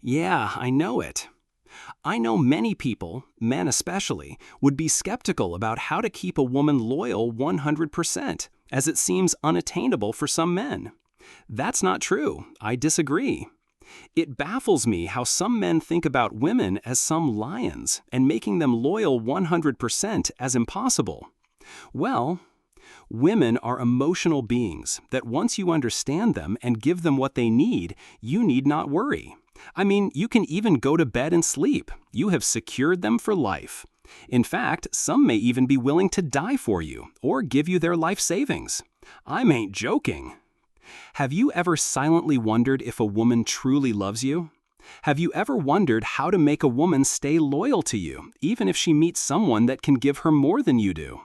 Yeah, I know it. I know many people, men especially, would be skeptical about how to keep a woman loyal 100%, as it seems unattainable for some men. That's not true. I disagree. It baffles me how some men think about women as some lions and making them loyal 100% as impossible. Well, women are emotional beings that once you understand them and give them what they you need not worry. I mean, you can even go to bed and sleep. You have secured them for life. In fact, some may even be willing to die for you or give you their life savings. I ain't joking. Have you ever silently wondered if a woman truly loves you? Have you ever wondered how to make a woman stay loyal to you, even if she meets someone that can give her more than you do?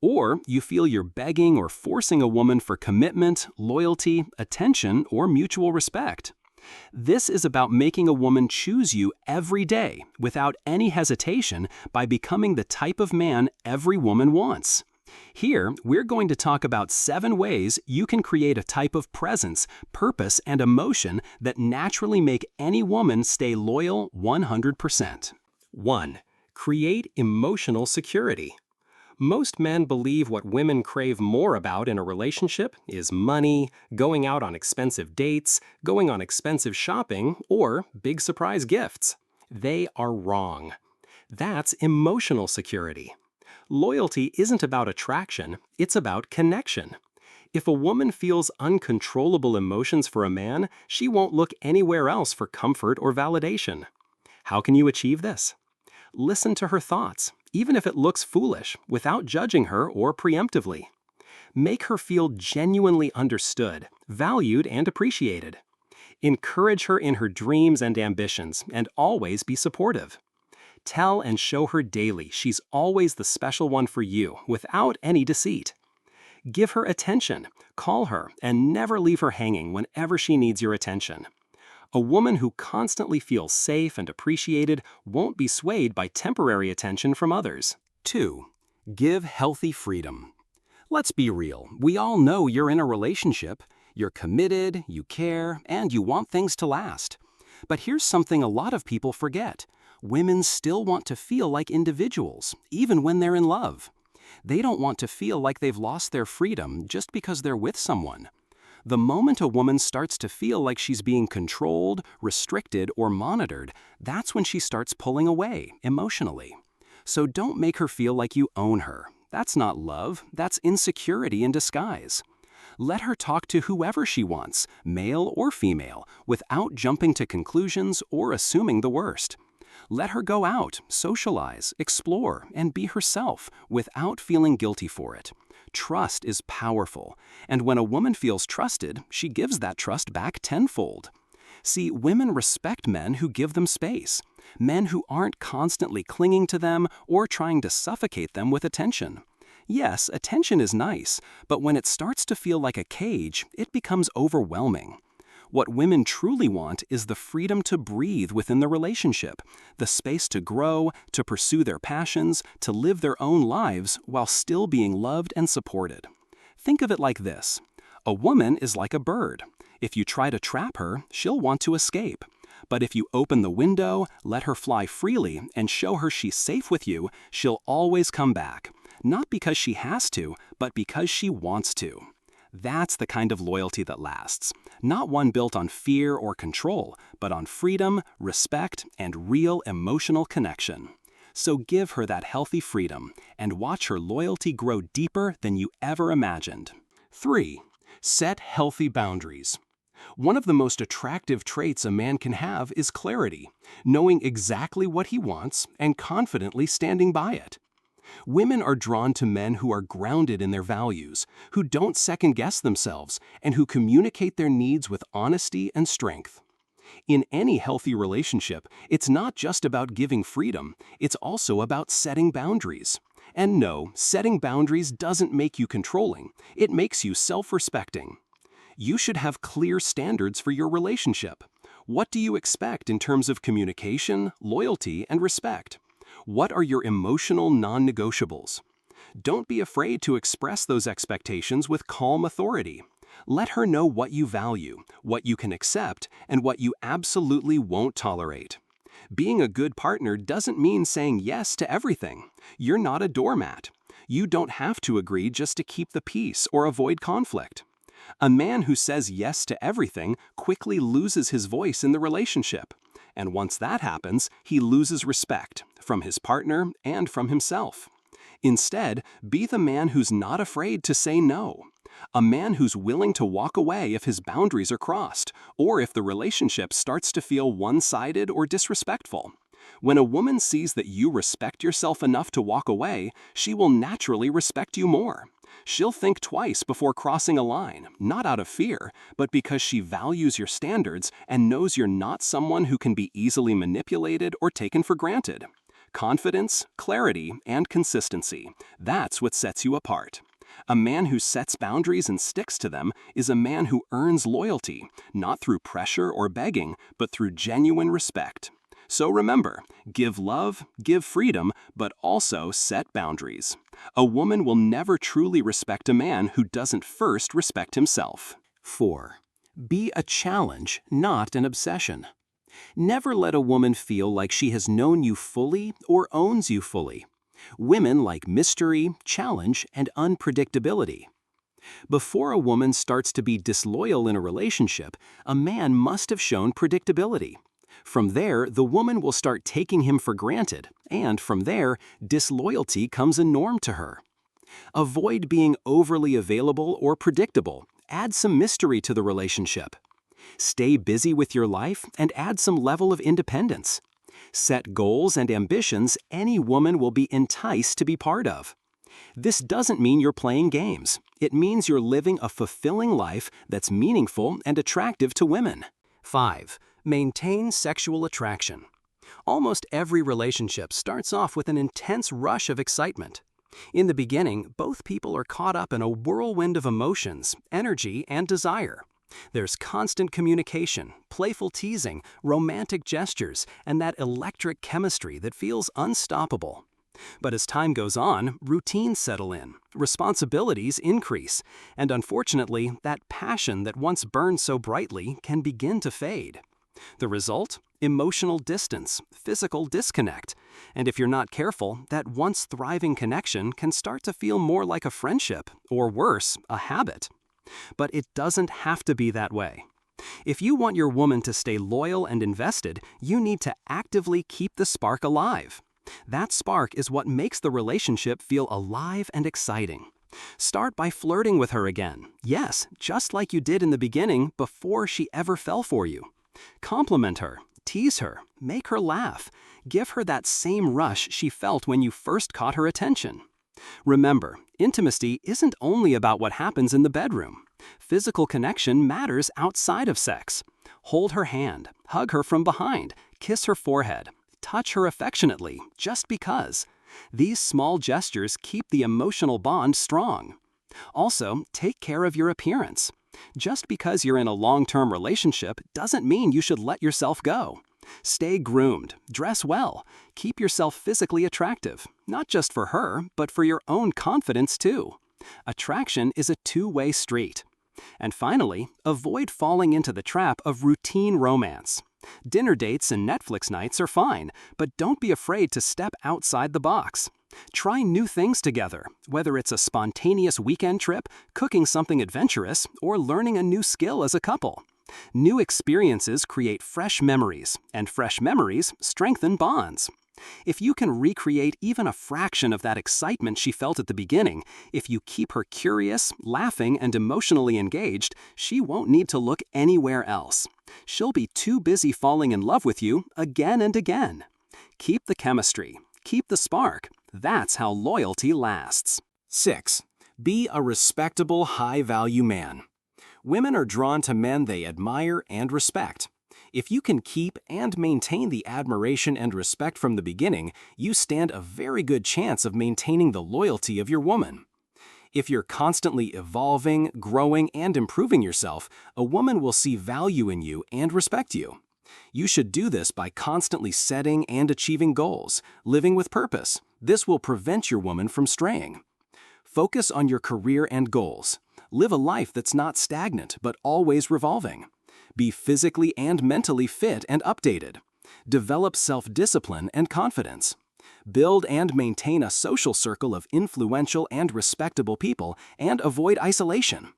Or you feel you're begging or forcing a woman for commitment, loyalty, attention, or mutual respect. This is about making a woman choose you every day without any hesitation by becoming the type of man every woman wants. Here, we're going to talk about 7 ways you can create a type of presence, purpose, and emotion that naturally make any woman stay loyal 100%. 1. Create emotional security. Most men believe what women crave more about in a relationship is money, going out on expensive dates, going on expensive shopping, or big surprise gifts. They are wrong. That's emotional security. Loyalty isn't about attraction, it's about connection. If a woman feels uncontrollable emotions for a man, she won't look anywhere else for comfort or validation. How can you achieve this? Listen to her thoughts, even if it looks foolish, without judging her or preemptively. Make her feel genuinely understood, valued, and appreciated. Encourage her in her dreams and ambitions, and always be supportive. Tell and show her daily she's always the special one for you, without any deceit. Give her attention, call her, and never leave her hanging whenever she needs your attention. A woman who constantly feels safe and appreciated won't be swayed by temporary attention from others. 2. Give healthy freedom. Let's be real, we all know you're in a relationship. You're committed, you care, and you want things to last. But here's something a lot of people forget. Women still want to feel like individuals, even when they're in love. They don't want to feel like they've lost their freedom just because they're with someone. The moment a woman starts to feel like she's being controlled, restricted, or monitored, that's when she starts pulling away, emotionally. So don't make her feel like you own her. That's not love, that's insecurity in disguise. Let her talk to whoever she wants, male or female, without jumping to conclusions or assuming the worst. Let her go out, socialize, explore, and be herself without feeling guilty for it. Trust is powerful, and when a woman feels trusted, she gives that trust back tenfold. See, women respect men who give them space, men who aren't constantly clinging to them or trying to suffocate them with attention. Yes, attention is nice, but when it starts to feel like a cage, it becomes overwhelming. What women truly want is the freedom to breathe within the relationship, the space to grow, to pursue their passions, to live their own lives while still being loved and supported. Think of it like this. A woman is like a bird. If you try to trap her, she'll want to escape. But if you open the window, let her fly freely, and show her she's safe with you, she'll always come back. Not because she has to, but because she wants to. That's the kind of loyalty that lasts. Not one built on fear or control, but on freedom, respect, and real emotional connection. So give her that healthy freedom and watch her loyalty grow deeper than you ever imagined. 3. Set healthy boundaries. One of the most attractive traits a man can have is clarity, knowing exactly what he wants and confidently standing by it. Women are drawn to men who are grounded in their values, who don't second-guess themselves, and who communicate their needs with honesty and strength. In any healthy relationship, it's not just about giving freedom, it's also about setting boundaries. And no, setting boundaries doesn't make you controlling, it makes you self-respecting. You should have clear standards for your relationship. What do you expect in terms of communication, loyalty, and respect? What are your emotional non-negotiables? Don't be afraid to express those expectations with calm authority. Let her know what you value, what you can accept, and what you absolutely won't tolerate. Being a good partner doesn't mean saying yes to everything. You're not a doormat. You don't have to agree just to keep the peace or avoid conflict. A man who says yes to everything quickly loses his voice in the relationship. And once that happens, he loses respect from his partner and from himself. Instead, be the man who's not afraid to say no. A man who's willing to walk away if his boundaries are crossed, or if the relationship starts to feel one-sided or disrespectful. When a woman sees that you respect yourself enough to walk away, she will naturally respect you more. She'll think twice before crossing a line, not out of fear, but because she values your standards and knows you're not someone who can be easily manipulated or taken for granted. Confidence, clarity, and consistency. That's what sets you apart. A man who sets boundaries and sticks to them is a man who earns loyalty, not through pressure or begging, but through genuine respect. So remember, give love, give freedom, but also set boundaries. A woman will never truly respect a man who doesn't first respect himself. 4. Be a challenge, not an obsession. Never let a woman feel like she has known you fully or owns you fully. Women like mystery, challenge, and unpredictability. Before a woman starts to be disloyal in a relationship, a man must have shown predictability. From there, the woman will start taking him for granted, and from there, disloyalty comes a norm to her. Avoid being overly available or predictable. Add some mystery to the relationship. Stay busy with your life and add some level of independence. Set goals and ambitions any woman will be enticed to be part of. This doesn't mean you're playing games. It means you're living a fulfilling life that's meaningful and attractive to women. 5. Maintain sexual attraction. Almost every relationship starts off with an intense rush of excitement. In the beginning, both people are caught up in a whirlwind of emotions, energy, and desire. There's constant communication, playful teasing, romantic gestures, and that electric chemistry that feels unstoppable. But as time goes on, routines settle in, responsibilities increase, and unfortunately, that passion that once burned so brightly can begin to fade. The result? Emotional distance, physical disconnect. And if you're not careful, that once thriving connection can start to feel more like a friendship, or worse, a habit. But it doesn't have to be that way. If you want your woman to stay loyal and invested, you need to actively keep the spark alive. That spark is what makes the relationship feel alive and exciting. Start by flirting with her again. Yes, just like you did in the beginning before she ever fell for you. Compliment her, tease her, make her laugh. Give her that same rush she felt when you first caught her attention. Remember, intimacy isn't only about what happens in the bedroom. Physical connection matters outside of sex. Hold her hand, hug her from behind, kiss her forehead, touch her affectionately, just because. These small gestures keep the emotional bond strong. Also, take care of your appearance. Just because you're in a long-term relationship doesn't mean you should let yourself go. Stay groomed, dress well, keep yourself physically attractive, not just for her, but for your own confidence too. Attraction is a two-way street. And finally, avoid falling into the trap of routine romance. Dinner dates and Netflix nights are fine, but don't be afraid to step outside the box. Try new things together, whether it's a spontaneous weekend trip, cooking something adventurous, or learning a new skill as a couple. New experiences create fresh memories, and fresh memories strengthen bonds. If you can recreate even a fraction of that excitement she felt at the beginning, if you keep her curious, laughing, and emotionally engaged, she won't need to look anywhere else. She'll be too busy falling in love with you again and again. Keep the chemistry. Keep the spark. That's how loyalty lasts. 6. Be a respectable, high-value man. Women are drawn to men they admire and respect. If you can keep and maintain the admiration and respect from the beginning, you stand a very good chance of maintaining the loyalty of your woman. If you're constantly evolving, growing, and improving yourself, a woman will see value in you and respect you. You should do this by constantly setting and achieving goals, living with purpose. This will prevent your woman from straying. Focus on your career and goals. Live a life that's not stagnant, but always revolving. Be physically and mentally fit and updated. Develop self-discipline and confidence. Build and maintain a social circle of influential and respectable people and avoid isolation.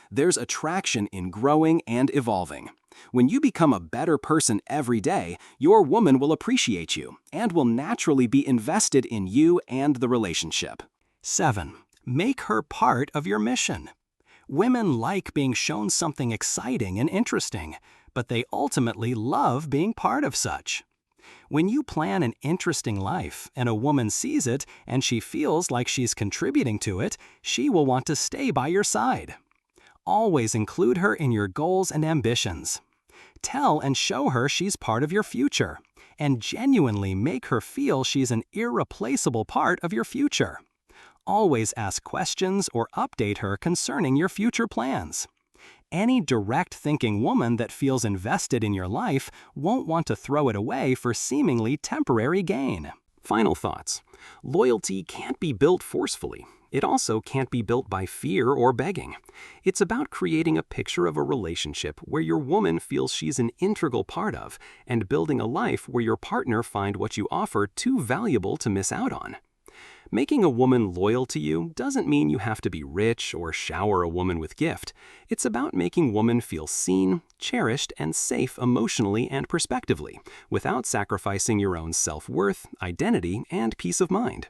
There's attraction in growing and evolving. When you become a better person every day, your woman will appreciate you and will naturally be invested in you and the relationship. 7. Make her part of your mission. Women like being shown something exciting and interesting, but they ultimately love being part of such. When you plan an interesting life and a woman sees it and she feels like she's contributing to it, she will want to stay by your side. Always include her in your goals and ambitions. Tell and show her she's part of your future, and genuinely make her feel she's an irreplaceable part of your future. Always ask questions or update her concerning your future plans. Any direct-thinking woman that feels invested in your life won't want to throw it away for seemingly temporary gain. Final thoughts. Loyalty can't be built forcefully. It also can't be built by fear or begging. It's about creating a picture of a relationship where your woman feels she's an integral part of, and building a life where your partner find what you offer too valuable to miss out on. Making a woman loyal to you doesn't mean you have to be rich or shower a woman with gift. It's about making women feel seen, cherished, and safe emotionally and prospectively, without sacrificing your own self-worth, identity, and peace of mind.